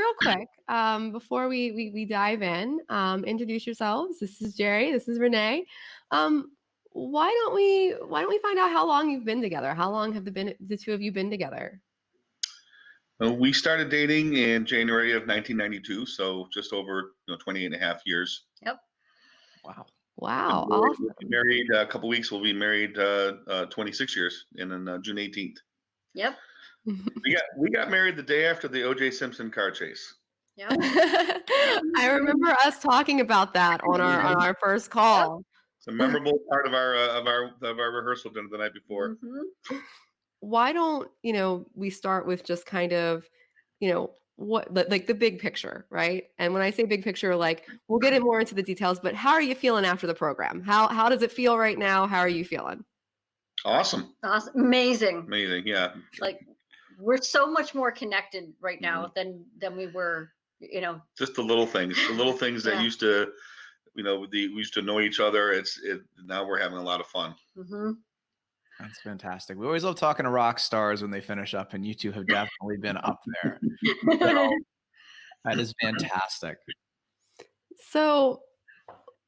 real quick, before we dive in, introduce yourselves. This is Jerry. This is Renee. Why don't we find out how long you've been together? How long have the two of you been together? Well, we started dating in January of 1992, so just over 28 and a half years. Yep. Wow, We'll awesome. be married a couple weeks. We'll be married 26 years in June 18th. Yep. We got married the day after the O.J. Simpson car chase. Yep. I remember us talking about that on our first call. It's a memorable part of our rehearsal dinner the night before. Mm-hmm. Why don't we start with just kind of what like the big picture, right? And when I say big picture, like we'll get more into the details, but how are you feeling after the program? How does it feel right now? How are you feeling? Awesome. Amazing. Yeah. Like we're so much more connected right now than we were, Just the little things that Yeah. used to, we used to annoy each other. Now we're having a lot of fun. Mm-hmm. That's fantastic. We always love talking to rock stars when they finish up, and you two have definitely been up there. So, that is fantastic. So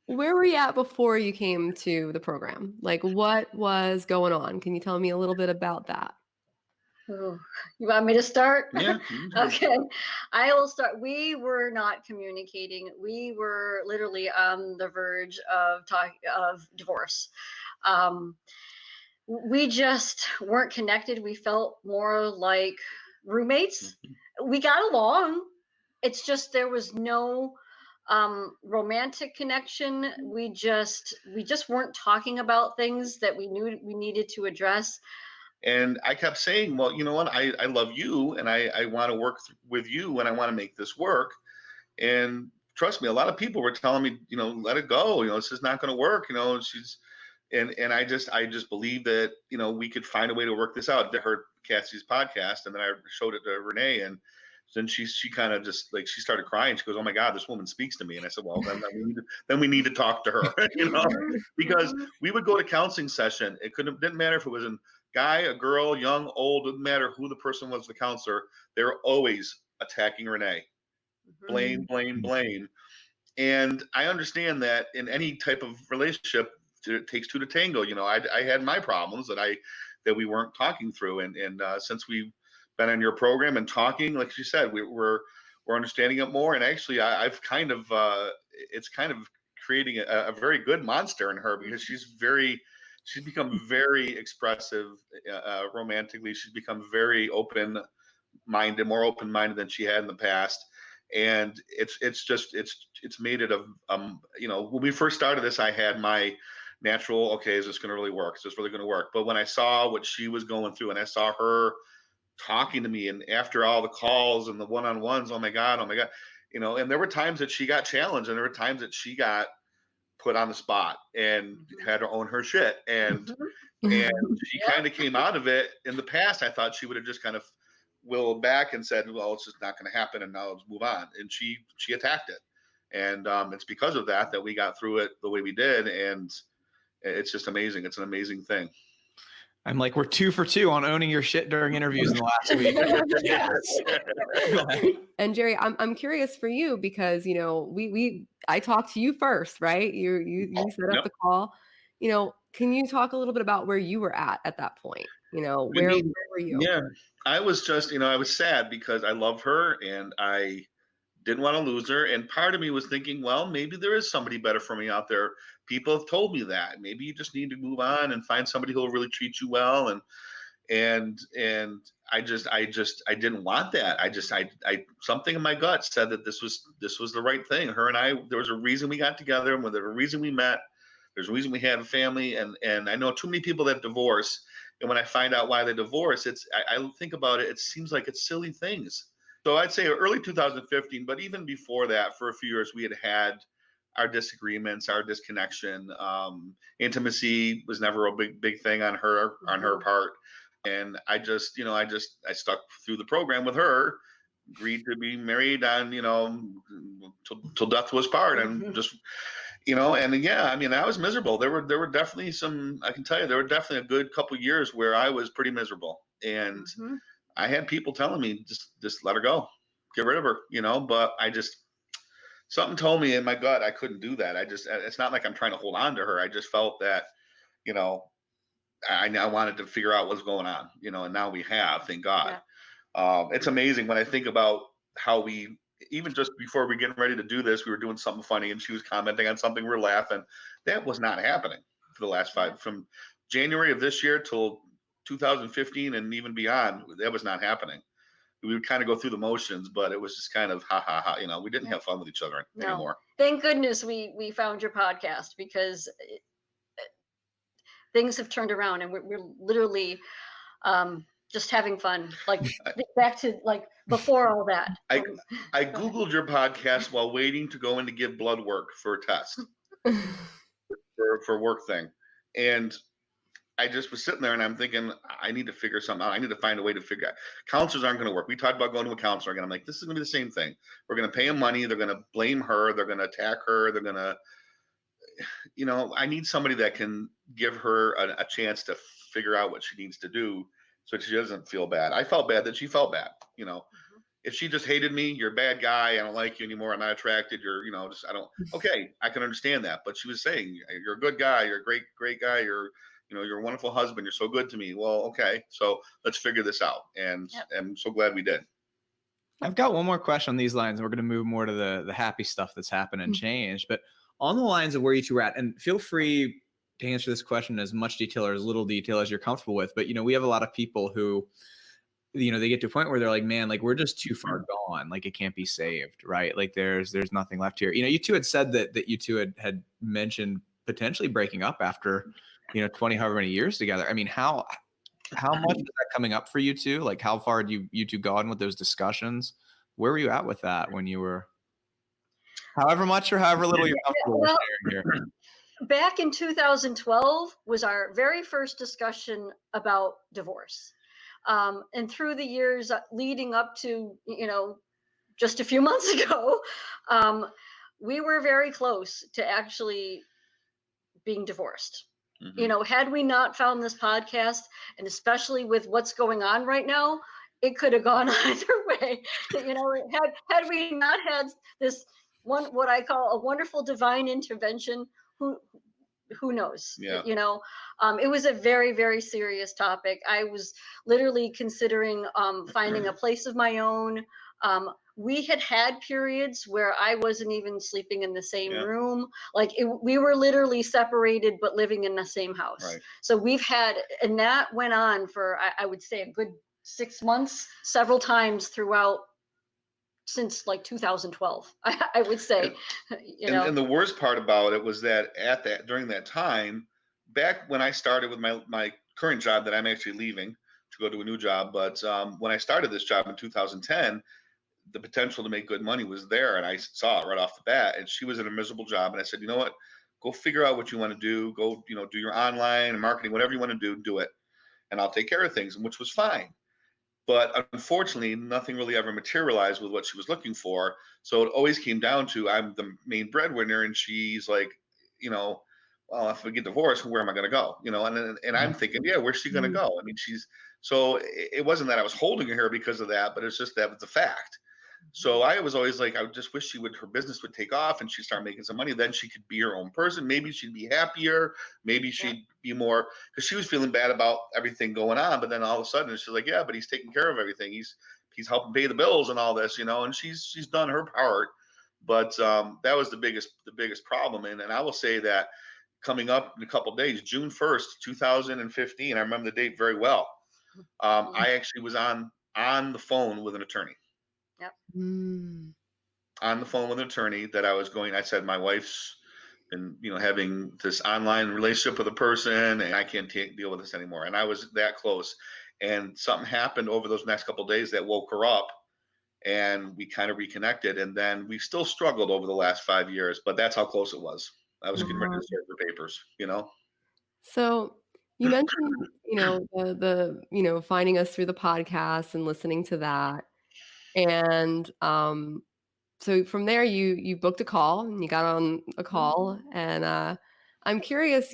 where were you at before you came to the program? Like what was going on? Can you tell me a little bit about that? Ooh, you want me to start? Yeah. Okay, I will start. We were not communicating. We were literally on the verge of divorce. We just weren't connected. We felt more like roommates. We got along. It's just there was no romantic connection. We just weren't talking about things that we knew we needed to address. And I kept saying, well, you know what? I love you, and I want to work with you, and I want to make this work. And trust me, a lot of people were telling me, let it go. This is not going to work. And I just believe that we could find a way to work this out. I heard Cassie's podcast, and then I showed it to Renee, and then she kind of just like she started crying. She goes, "Oh my God, this woman speaks to me." And I said, "Well, then we need to talk to her, because we would go to counseling session. Didn't matter if it was a guy, a girl, young, old, didn't matter who the person was, the counselor. They were always attacking Renee, blame. And I understand that in any type of relationship, it takes two to tango. I had my problems that we weren't talking through, and since we've been in your program and talking, like you said, we're understanding it more. And actually, I've kind of it's kind of creating a very good monster in her, because she's become very expressive romantically. She's become very open-minded, more open-minded than she had in the past. And it's made it when we first started this, I had my natural, okay, is this going to really work? Is this really going to work? But when I saw what she was going through, and I saw her talking to me, and after all the calls and the one-on-ones, oh my God. And there were times that she got challenged, and there were times that she got put on the spot and had to own her shit. And she kind of came out of it. In the past, I thought she would have just kind of willowed back and said, well, it's just not going to happen, and now let's move on. And she attacked it. And it's because of that we got through it the way we did. And it's just amazing. It's an amazing thing. I'm like, we're 2 for 2 on owning your shit during interviews in the last week. Yes. And Jerry, I'm curious for you, because I talked to you first, right? You set up the call. Can you talk a little bit about where you were at that point? Where were you? Yeah, I was just, I was sad because I love her and I didn't want to lose her. And part of me was thinking, well, maybe there is somebody better for me out there. People have told me that. Maybe you just need to move on and find somebody who will really treat you well. And I didn't want that. I something in my gut said that this was the right thing. Her and I, there was a reason we got together, and there was a reason we met. There's a reason we had a family. And I know too many people that divorce. And when I find out why they divorce, I think about it. It seems like it's silly things. So I'd say early 2015, but even before that, for a few years, we had our disagreements, our disconnection. Intimacy was never a big thing on her part. And I stuck through the program with her, agreed to be married on, till death was part. And just, and yeah, I mean, I was miserable. There were definitely I can tell you, there were definitely a good couple of years where I was pretty miserable. And I had people telling me, just let her go. get rid of her, but something told me in my gut I couldn't do that. It's not like I'm trying to hold on to her. I just felt that, you know, I now wanted to figure out what's going on, and now we have, thank God. It's amazing when I think about how we, even just before we getting ready to do this, we were doing something funny and she was commenting on something, we were laughing. That was not happening for the last from January of this year till 2015 and even beyond. That was not happening. We would kind of go through the motions, but it was just kind of ha ha ha. We didn't have fun with each other anymore. Thank goodness we found your podcast, because things have turned around and we're literally just having fun, like back to like before all that. I Googled your podcast while waiting to go in to give blood work for a test for work thing. And I just was sitting there and I'm thinking, I need to figure something out. I need to find a way to figure out. Counselors aren't going to work. We talked about going to a counselor again. I'm like, this is going to be the same thing. We're going to pay them money. They're going to blame her. They're going to attack her. They're going to, I need somebody that can give her a chance to figure out what she needs to do so she doesn't feel bad. I felt bad that she felt bad. If she just hated me, you're a bad guy. I don't like you anymore. I'm not attracted. Okay, I can understand that. But she was saying, you're a good guy. You're a great, great guy. You're a wonderful husband. You're so good to me. Well, okay. So let's figure this out. And I'm so glad we did. I've got one more question on these lines. And we're going to move more to the happy stuff that's happened and changed. But on the lines of where you two were at, and feel free to answer this question in as much detail or as little detail as you're comfortable with. But, we have a lot of people who, they get to a point where they're like, man, like we're just too far gone. Like it can't be saved, right? Like there's nothing left here. You two had said that you two had mentioned potentially breaking up after, 20, however many years together. I mean, how much is that coming up for you two? Like how far had you two gone with those discussions? Where were you at with that when you were, however much or however little you're comfortable with sharing here? Back in 2012 was our very first discussion about divorce. And through the years leading up to, just a few months ago, we were very close to actually being divorced. Had we not found this podcast, and especially with what's going on right now, it could have gone either way. Had we not had this what I call a wonderful divine intervention, who knows? Yeah. It was a very, very serious topic. I was literally considering finding a place of my own. We had periods where I wasn't even sleeping in the same room. Like we were literally separated, but living in the same house. Right. So and that went on for, I would say, a good 6 months, several times throughout, since like 2012, I would say. And the worst part about it was that during that time, back when I started with my current job that I'm actually leaving to go to a new job, but when I started this job in 2010, the potential to make good money was there, and I saw it right off the bat. And she was in a miserable job, and I said, you know what? Go figure out what you want to do. Go, do your online marketing, whatever you want to do it, and I'll take care of things, which was fine. But unfortunately, nothing really ever materialized with what she was looking for. So it always came down to, I'm the main breadwinner, and she's like, well, if we get divorced, where am I going to go? And I'm thinking, where's she going to go? I mean, so it wasn't that I was holding her because of that, but it's just that was the fact. So I was always like, I just wish her business would take off and she'd start making some money. Then she could be her own person. Maybe she'd be happier. Maybe she'd be more, because she was feeling bad about everything going on. But then all of a sudden she's like, yeah, but he's taking care of everything. He's helping pay the bills and all this, and she's done her part. But that was the biggest problem. And I will say that coming up in a couple of days, June 1st, 2015, I remember the date very well. I actually was on the phone with an attorney. On the phone with an attorney that I said, my wife's been, having this online relationship with a person, and I can't deal with this anymore. And I was that close. And something happened over those next couple of days that woke her up, and we kind of reconnected. And then we still struggled over the last 5 years, but that's how close it was. I was getting ready to serve her papers, So you mentioned, the finding us through the podcast and listening to that. And so from there you booked a call and you got on a call, and I'm curious,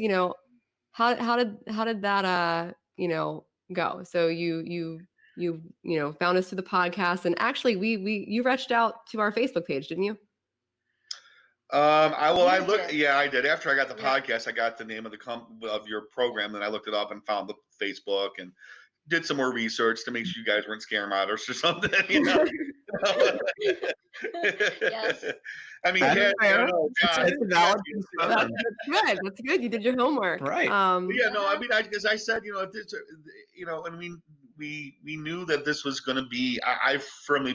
how did that go? So you found us through the podcast, and actually you reached out to our Facebook page, didn't you? You looked. did. Yeah, I did. After I got the Yeah. podcast, I got the name of of your program. Then I looked it up and found the Facebook and did some more research to make sure you guys weren't scaremothers or something. Yes. I mean, That's yeah, I fair. don't know. It's God, a valid That's concern. good. That's good. You did your homework. Right. Yeah, no, I mean, because I said, and we knew that this was going to be. I firmly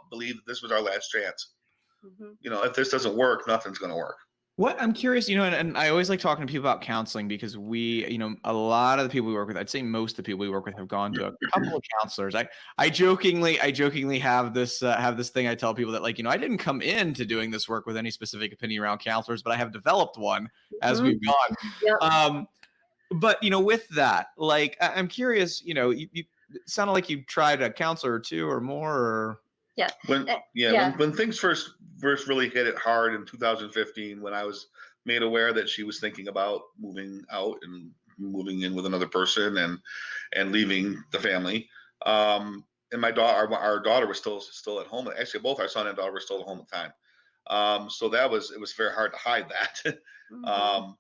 believe that this was our last chance. Mhm. If this doesn't work, nothing's going to work. What I'm curious, and I always like talking to people about counseling because a lot of the people we work with, I'd say most of the people we work with have gone to a couple of counselors. I jokingly have this thing I tell people that I didn't come into doing this work with any specific opinion around counselors, but I have developed one as we've gone. Yep. But with that, I'm curious, you it sounded like you tried a counselor or two or more, or Yeah. When things first really hit it hard in 2015, when I was made aware that she was thinking about moving out and moving in with another person and leaving the family, and our daughter was still at home. Actually, both our son and daughter were still at home at the time. So it was very hard to hide that.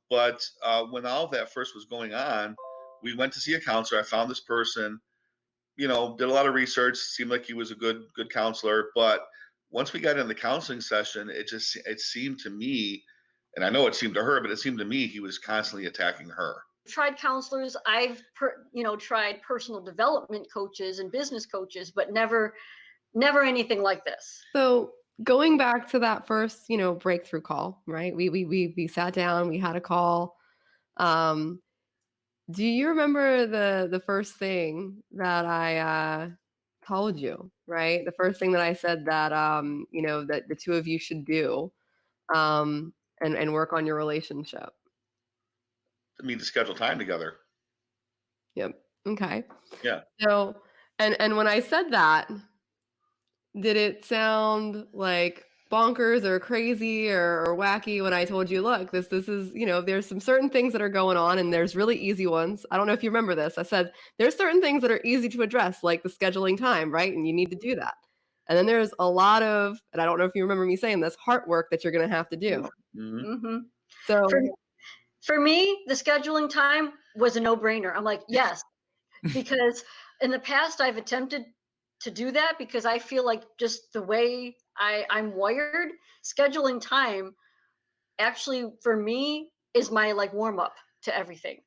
But when all of that first was going on, we went to see a counselor. I found this person, did a lot of research, seemed like he was a good counselor. But once we got in the counseling session, it seemed to me, and I know it seemed to her, but it seemed to me he was constantly attacking her. Tried counselors. I've tried personal development coaches and business coaches, but never anything like this. So going back to that first, breakthrough call, right? We sat down, we had a call. Do you remember the first thing that I told you, right? The first thing that I said that that the two of you should do and work on your relationship. I mean, to schedule time together. Yep. Okay. Yeah. So and when I said that, did it sound like bonkers or crazy or wacky when I told you, look, this is, there's some certain things that are going on and there's really easy ones. I don't know if you remember this. I said there's certain things that are easy to address, like the scheduling time, right? And you need to do that. And then there's a lot of, and I don't know if you remember me saying this, heart work that you're going to have to do. Mm-hmm. So for me, the scheduling time was a no-brainer. I'm like, yes, because in the past I've attempted to do that because I feel like just the way I'm wired, scheduling time actually for me is my warm up to everything.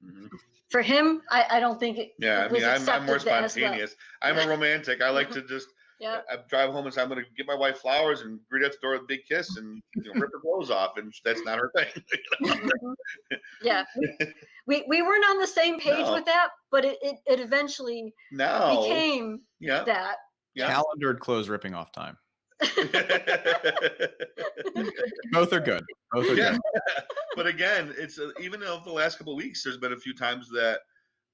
For him, I don't think it. Yeah, it was I mean, I'm more accepted as well. spontaneous. I'm a romantic. I like to just I drive home and say I'm going to get my wife flowers and greet at the door with a big kiss and rip her clothes off, and that's not her thing. Yeah, we weren't on the same page No. with that, but it eventually became that. calendared clothes ripping off time. Both are good. Both are good. But again, it's even over the last couple of weeks, there's been a few times that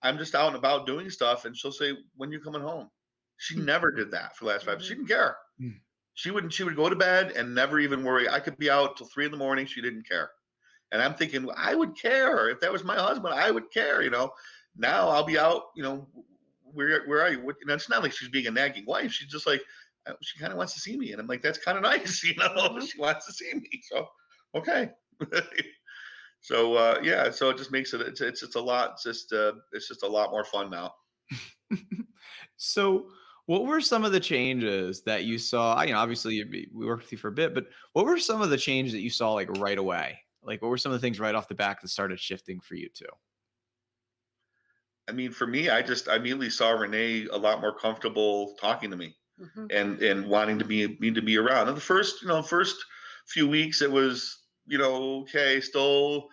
I'm just out and about doing stuff, and she'll say, "When you coming home?" She never did that for the last 5. She didn't care. She would go to bed and never even worry. I could be out till 3 a.m. She didn't care. And I'm thinking, I would care if that was my husband. I would care. Now I'll be out. Where are you? And it's not like she's being a nagging wife. She's just like, she kind of wants to see me, and I'm like, that's kind of nice. She wants to see me. So okay. So so it just makes it it's a lot. It's just a lot more fun now. So what were some of the changes that you saw? Obviously we worked with you for a bit, but what were some of the changes that you saw right away? What were some of the things right off the back that started shifting for you too? I mean, for me, I immediately saw Renee a lot more comfortable talking to me and wanting to be around. And the first few weeks, it was, okay, still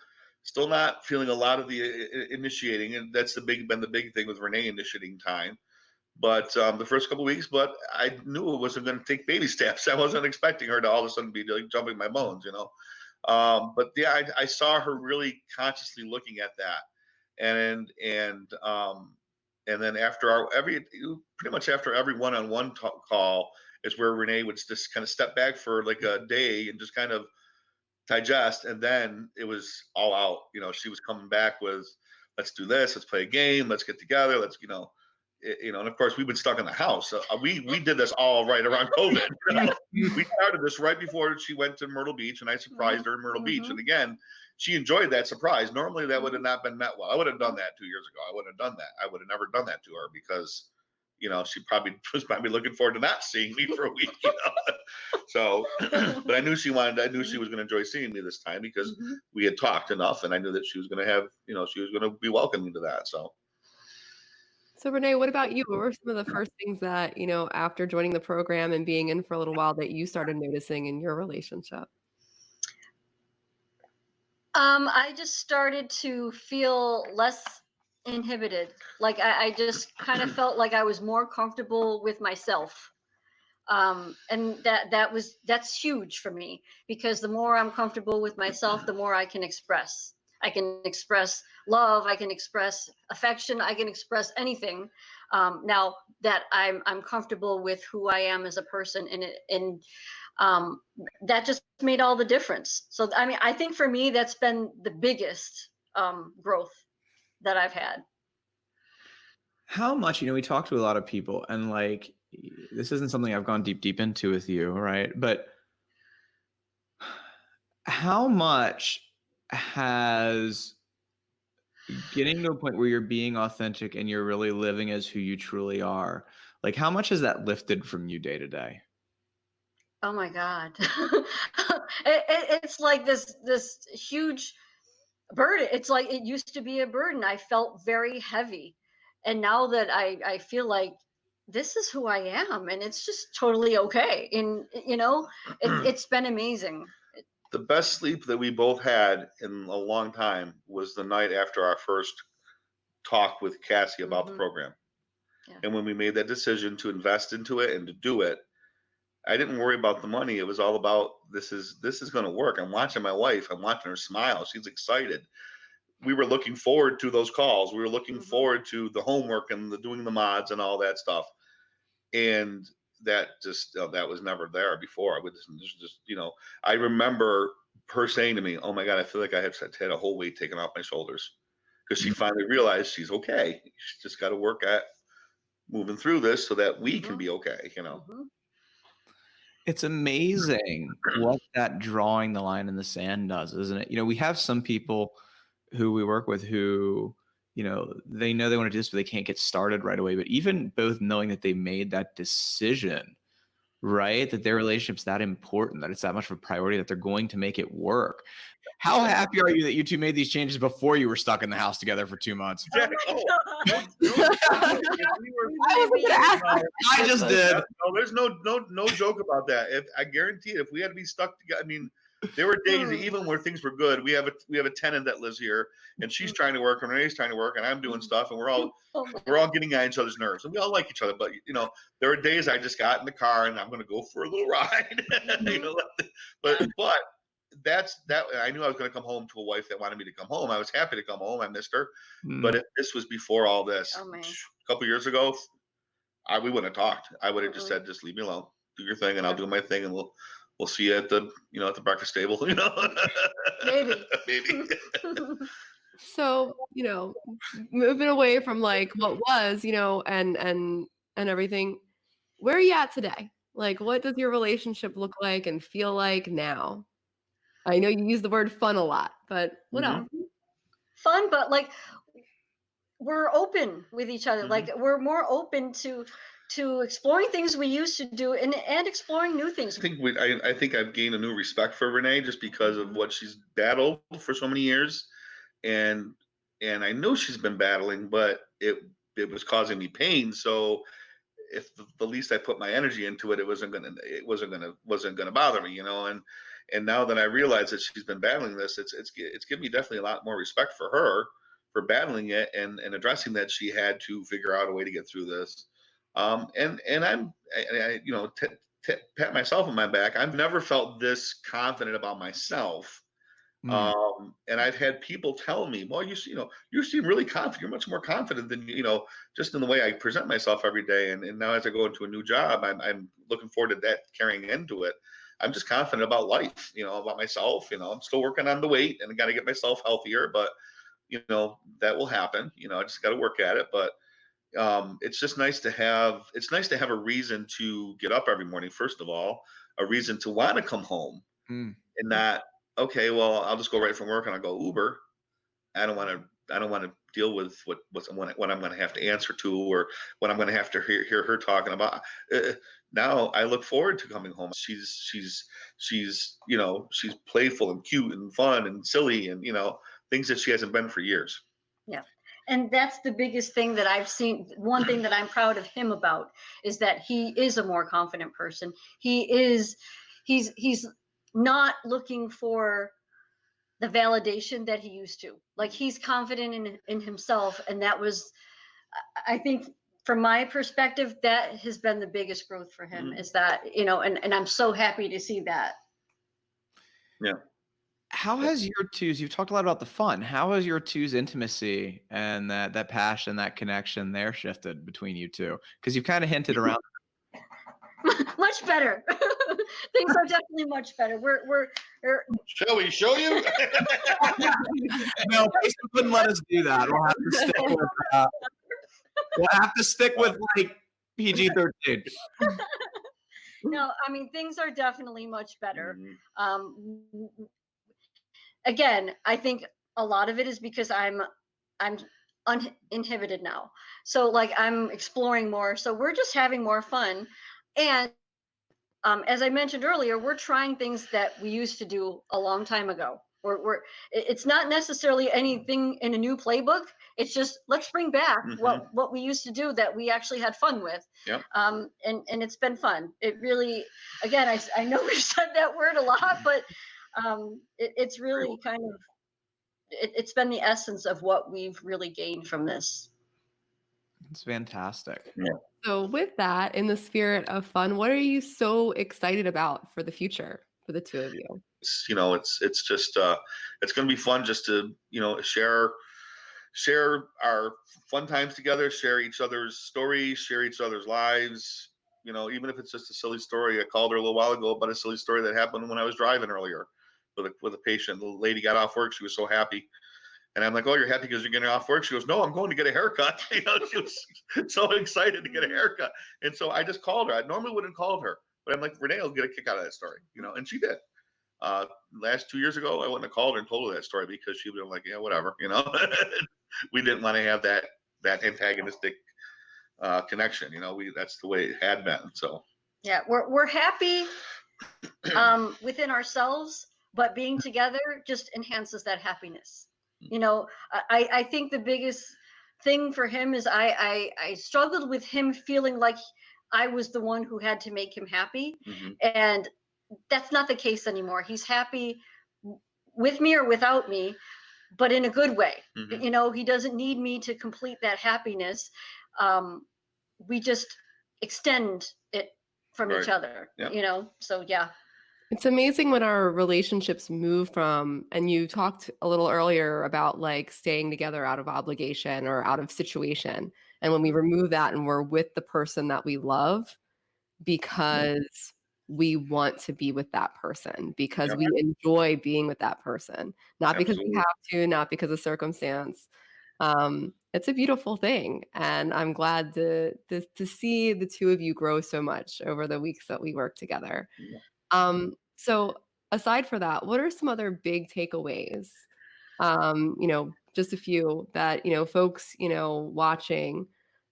not feeling a lot of the initiating. And that's been the big thing with Renee initiating time. But the first couple of weeks, but I knew it wasn't going to take baby steps. I wasn't expecting her to all of a sudden be jumping my bones, But yeah, I saw her really consciously looking at that. And then pretty much after every one-on-one call is where Renee would just kind of step back for like a day and just kind of digest, and then it was all out. She was coming back with, let's do this, let's play a game, let's get together, let's you know, and of course we've been stuck in the house. So we did this all right around COVID. You know? We started this right before she went to Myrtle Beach, and I surprised her in Myrtle Beach. And again, she enjoyed that surprise. Normally that would have not been met well. I would have done that 2 years ago. I would have done that. I would have never done that to her because, you know, she probably was looking forward to not seeing me for a week. You know? So, but I knew she was going to enjoy seeing me this time because we had talked enough, and I knew that she was going to have, you know, she was going to be welcoming to that. So Renee, what about you? What were some of the first things that, after joining the program and being in for a little while that you started noticing in your relationship? I just started to feel less inhibited. Like I just kind of felt like I was more comfortable with myself. And that's huge for me, because the more I'm comfortable with myself, the more I can express. I can express love. I can express affection. I can express anything. Now that I'm comfortable with who I am as a person, and that just made all the difference. So I mean, I think for me, that's been the biggest growth that I've had. How much, we talk to a lot of people, and like, this isn't something I've gone deep into with you, right? But how much has getting to a point where you're being authentic and you're really living as who you truly are, like, how much has that lifted from you day to day? Oh my God. It's like this huge burden. It's like it used to be a burden. I felt very heavy. And now that I feel like this is who I am, and it's just totally okay. And it's been amazing. The best sleep that we both had in a long time was the night after our first talk with Cassie about the program. Yeah. And when we made that decision to invest into it and to do it, I didn't worry about the money. It was all about this is going to work. I'm watching my wife. I'm watching her smile. She's excited. We were looking forward to those calls. We were looking forward to the homework and the doing the mods and all that stuff. And that just that was never there before. I would just I remember her saying to me, "Oh my God, I feel like I have had a whole weight taken off my shoulders," because she finally realized she's okay. She's just got to work at moving through this so that we can be okay. It's amazing what that drawing the line in the sand does, isn't it? We have some people who we work with who, they know they want to do this, but they can't get started right away. But even both knowing that they made that decision, right, that their relationship's that important, that it's that much of a priority, that they're going to make it work. How happy are you that you two made these changes before you were stuck in the house together for 2 months? Oh my God. I just did. No, there's no joke about that. If I guarantee it, if we had to be stuck together, I mean, there were days even where things were good. We have a tenant that lives here, and she's trying to work, and Renee's trying to work, and I'm doing stuff, and we're all getting on each other's nerves, and we all like each other. But there are days I just got in the car and I'm going to go for a little ride. But that's that. I knew I was going to come home to a wife that wanted me to come home. I was happy to come home. I missed her. But if this was before all this, a couple years ago, we wouldn't have talked. I would have just said, just leave me alone, do your thing, and I'll do my thing, and we'll see you at the at the breakfast table. Maybe. So, moving away from like what was, and everything, where are you at today? Like, what does your relationship look like and feel like now? I know you use the word fun a lot, but what else? Fun, but like we're open with each other. Like we're more open to exploring things we used to do, and exploring new things. I think I've gained a new respect for Renee just because of what she's battled for so many years, and I know she's been battling, but it was causing me pain. So if the least I put my energy into it, it wasn't gonna bother me, and now that I realize that she's been battling this, it's given me definitely a lot more respect for her for battling it and addressing that she had to figure out a way to get through this. And pat myself on my back. I've never felt this confident about myself. And I've had people tell me, well, you seem really confident. You're much more confident than, just in the way I present myself every day. And now as I go into a new job, I'm looking forward to that carrying into it. I'm just confident about life, about myself. I'm still working on the weight and I got to get myself healthier, but that will happen. I just got to work at it. But it's just nice to have. It's nice to have a reason to get up every morning. First of all, a reason to want to come home, Mm. and not, okay, well, I'll just go right from work and I'll go Uber. I don't want to. I don't want to deal with what I'm going to have to answer to, or what I'm going to have to hear her talking about. Uh, Now I look forward to coming home. She's playful and cute and fun and silly, and things that she hasn't been for years. Yeah. And that's the biggest thing that I've seen. One thing that I'm proud of him about is that he is a more confident person. He's not looking for the validation that he used to. Like, he's confident in himself, and that was, I think, from my perspective, that has been the biggest growth for him, is that, and I'm so happy to see that. Yeah. How has your two's, you've talked a lot about the fun. How has your two's intimacy and that passion, that connection there shifted between you two? Because you've kind of hinted around. Much better. Things are definitely much better. We're Shall we show you? No, Facebook wouldn't let us do that. We'll have to stick with like PG-13. No, I mean, things are definitely much better. Mhm. Again, I think a lot of it is because I'm uninhibited now. So, like, I'm exploring more. So we're just having more fun. And as I mentioned earlier, we're trying things that we used to do a long time ago. It's not necessarily anything in a new playbook. It's just, let's bring back what we used to do that we actually had fun with. Yep. And it's been fun. It really, again, I know we've said that word a lot, but it's really kind of, it's been the essence of what we've really gained from this. It's fantastic. Yeah. So with that, in the spirit of fun, what are you so excited about for the future for the two of you? It's just it's going to be fun just to share our fun times together, share each other's stories, share each other's lives. Even if it's just a silly story. I called her a little while ago about a silly story that happened when I was driving earlier with a patient. The lady got off work. She was so happy. And I'm like, "Oh, you're happy because you're getting off work?" She goes, "No, I'm going to get a haircut." She was so excited to get a haircut. And so I just called her. I normally wouldn't have called her, but I'm like, Renee will get a kick out of that story, and she did. Last 2 years ago, I wouldn't have called her and told her that story because she would have been like, "Yeah, whatever." We didn't want to have that antagonistic connection. That's the way it had been. So Yeah, we're happy within ourselves, but being together just enhances that happiness. I think the biggest thing for him is I struggled with him feeling like I was the one who had to make him happy, and that's not the case anymore. He's happy with me or without me, but in a good way. He doesn't need me to complete that happiness. We just extend it from each other. Yeah. So yeah. It's amazing when our relationships move from, and you talked a little earlier about like staying together out of obligation or out of situation. And when we remove that and we're with the person that we love because we want to be with that person, because Yep. we enjoy being with that person, not because we Absolutely. have to, not because of circumstance. It's a beautiful thing. And I'm glad to see the two of you grow so much over the weeks that we work together. So aside for that, what are some other big takeaways? Just a few that, folks, watching,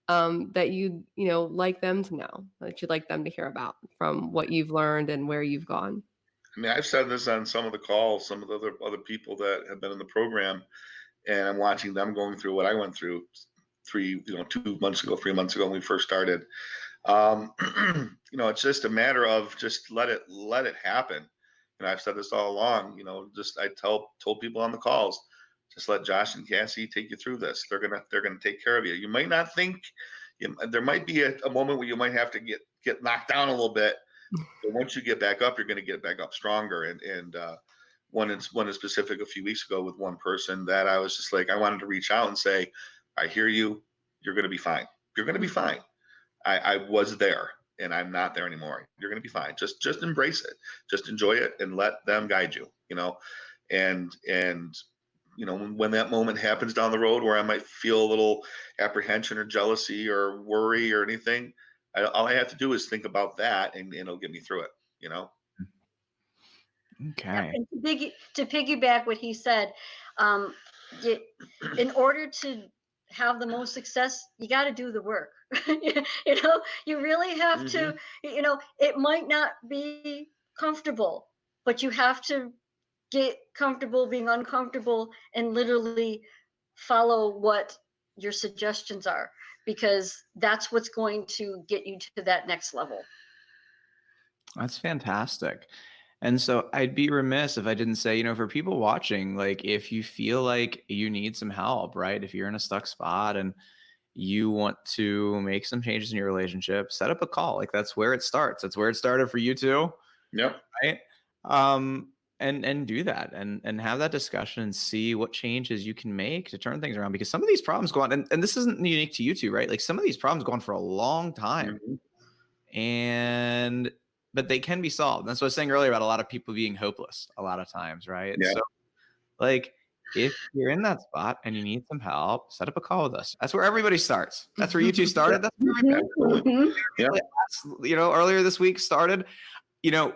that you like them to know, that you'd like them to hear about from what you've learned and where you've gone. I mean, I've said this on some of the calls, some of the other people that have been in the program, and I'm watching them going through what I went through 2 months ago, 3 months ago when we first started. It's just a matter of just let it happen. And I've said this all along. Just I told people on the calls, just let Josh and Cassie take you through this. They're gonna take care of you. You might not think. There might be a moment where you might have to get knocked down a little bit, but once you get back up, you're going to get back up stronger. And one in specific a few weeks ago with one person that I was just like, I wanted to reach out and say, I hear you. You're going to be fine. You're going to be fine. I was there and I'm not there anymore. You're going to be fine. Just embrace it. Just enjoy it and let them guide you. And when that moment happens down the road where I might feel a little apprehension or jealousy or worry or anything, all I have to do is think about that, and it'll get me through it. You know. Yep. Okay. And to piggyback what he said, um, you, in order to have the most success, you got to do the work. You really have Hmm. to. It might not be comfortable, but you have to get comfortable being uncomfortable and literally follow what your suggestions are, because that's what's going to get you to that next level. That's fantastic. And so I'd be remiss if I didn't say, for people watching, like if you feel like you need some help, right? If you're in a stuck spot and you want to make some changes in your relationship, set up a call. Like that's where it starts. That's where it started for you too, Yep. right? And do that and have that discussion and see what changes you can make to turn things around, because some of these problems go on, and this isn't unique to you two, right? Like some of these problems go on for a long time, Hmm. and but they can be solved. That's what I was saying earlier about a lot of people being hopeless a lot of times, right? Yeah. So like if you're in that spot and you need some help, set up a call with us. That's where everybody starts. That's where you two started. That's where Mhm, Absolutely. mhm. Yeah. earlier this week started.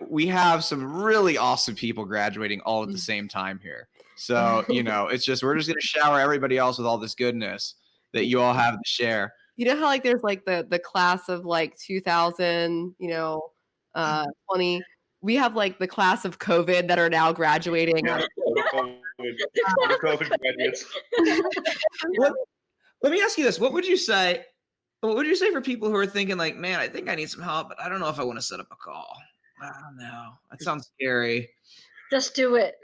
We have some really awesome people graduating all at the same time here. So, it's just, we're just going to shower everybody else with all this goodness that you all have to share. You know how like there's like the class of like 2000, 20. We have like the class of COVID that are now graduating. Yeah. The COVID graduates. Let me ask you this. What would you say for people who are thinking like, man, I think I need some help, but I don't know if I want to set up a call. I don't know. That sounds scary. Just do it.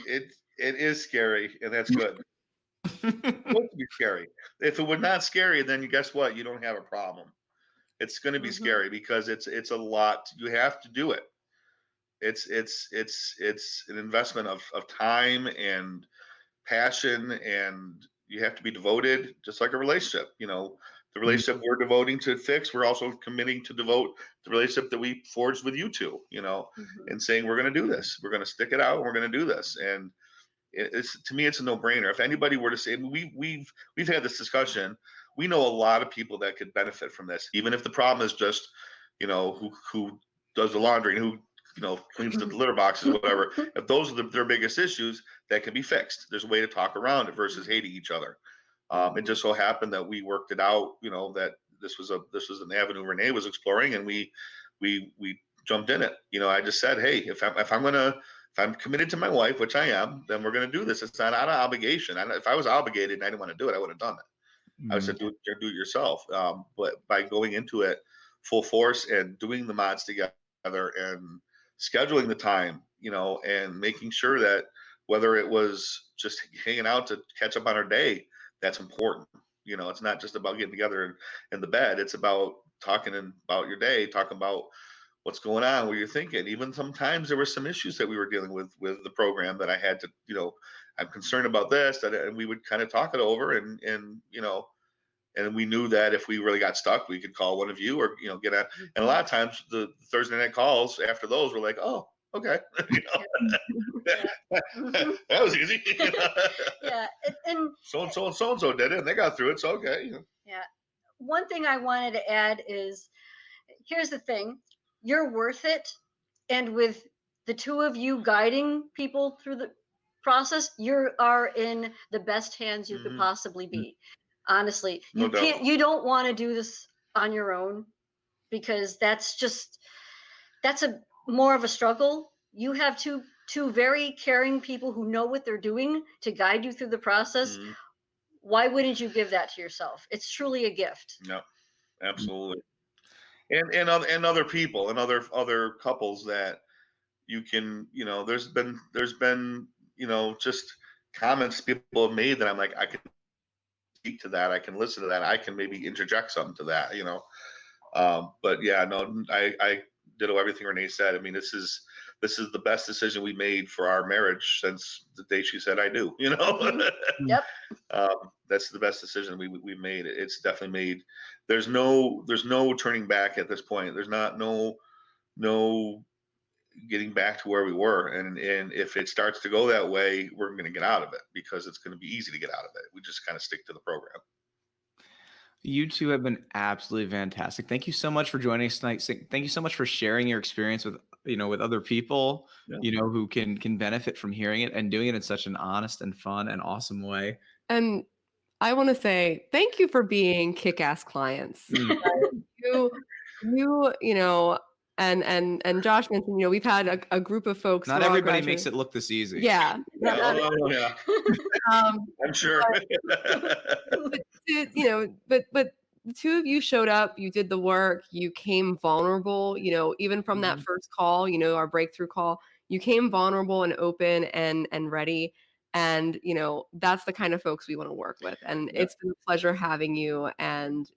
It is scary, and that's good. It's supposed to be scary. If it were not scary, then you guess what? You don't have a problem. It's going to be Mhm. scary because it's a lot. You have to do it. It's an investment of time and passion, and you have to be devoted, just like a relationship. The relationship we're devoting to fix, we're also committing to devote the relationship that we forged with you two. Mhm. And saying we're going to do this, we're going to stick it out, and we're going to do this. And it's, to me, it's a no-brainer. If anybody were to say, we've had this discussion, we know a lot of people that could benefit from this, even if the problem is just who does the laundry and who cleans the litter boxes, whatever. If those are their biggest issues, that can be fixed. There's a way to talk around it versus hating each other. It just so happened that we worked it out, that this was an avenue Renee was exploring, and we jumped in it. I just said, hey, if I'm committed to my wife, which I am, then we're going to do this. It's not out of obligation. If I was obligated and I didn't want to do it, I would have done it. I would have said, do it yourself. But by going into it full force and doing the mods together and scheduling the time, and making sure that whether it was just hanging out to catch up on our day, that's important. It's not just about getting together in the bed. It's about talking about your day, talking about what's going on, what you're thinking. Even sometimes there were some issues that we were dealing with the program that I had to, I'm concerned about this, and we would kind of talk it over, and we knew that if we really got stuck, we could call one of you, or get a. And a lot of times the Thursday night calls after those were like, oh, okay, Mhm. that was easy. Yeah. And So and so and so and so did it, and they got through it. So okay. yeah, one thing I wanted to add is, here's the thing: you're worth it, and with the two of you guiding people through the process, you are in the best hands you could Hmm. possibly be. Honestly, No doubt. you don't want to do this on your own, because that's a more of a struggle. You have two very caring people who know what they're doing to guide you through the process. Hmm. Why wouldn't you give that to yourself? It's truly a gift. No, absolutely. And other people and other couples that you can, there's been just comments people have made that I'm like, I can speak to that, I can listen to that, I can maybe interject something to that. But yeah, no, I ditto everything Renee said. I mean, this is the best decision we made for our marriage since the day she said I do. Mhm. Yep. That's the best decision we made. It's definitely made. There's no turning back at this point. There's not no getting back to where we were. And if it starts to go that way, we're going to get out of it because it's going to be easy to get out of it. We just kind of stick to the program. You two have been absolutely fantastic. Thank you so much for joining us tonight. Thank you so much for sharing your experience with, with other people, Yeah. who can benefit from hearing it and doing it in such an honest and fun and awesome way. And I want to say thank you for being kick-ass clients. Mm. You, and Josh mentioned, we've had a group of folks. Not who are all everybody makes graduates. it look this easy. Yeah. Yeah, oh, yeah. I'm sure. But but the two of you showed up, you did the work, you came vulnerable, even from that Mhm. first call, our breakthrough call, you came vulnerable and open and ready. And, that's the kind of folks we want to work with. And Yeah. it's been a pleasure having you and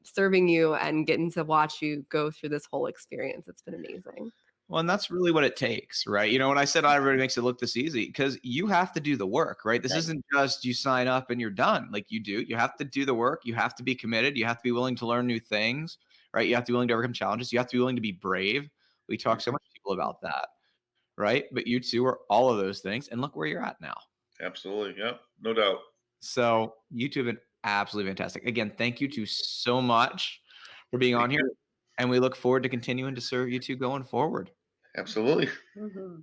serving you and getting to watch you go through this whole experience. It's been amazing. Well, and that's really what it takes, right? When I said not everybody makes it look this easy, because you have to do the work, right? This Right. isn't just you sign up and you're done. Like you have to do the work. You have to be committed. You have to be willing to learn new things, right? You have to be willing to overcome challenges. You have to be willing to be brave. We talk so much to people about that, right? But you two are all of those things, and look where you're at now. Absolutely. Yeah, no doubt. So you two have been absolutely fantastic. Again, thank you two so much for being on Thank here, you. and we look forward to continuing to serve you two going forward. Absolutely. Mhm.